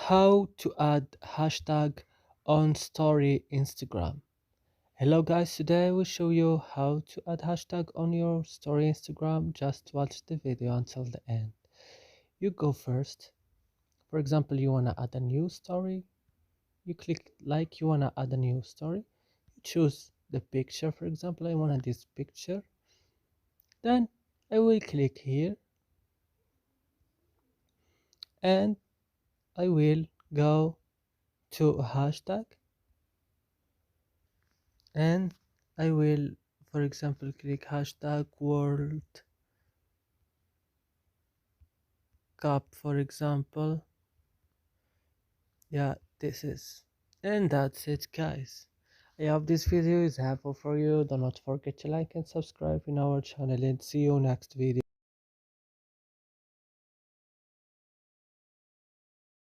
How to add hashtag on story Instagram. Hello guys, today I will show you how to add hashtag on your story Instagram. Just watch the video until the end. You go first. For example, you wanna add a new story. You click like you wanna add a new story. You choose the picture. For example, I wanna this picture. Then I will click here and I will go to a hashtag and I will, for example, click hashtag World Cup, for example. Yeah, this is. And that's it, guys. I hope this video is helpful for you. Do not forget to like and subscribe in our channel and see you next video.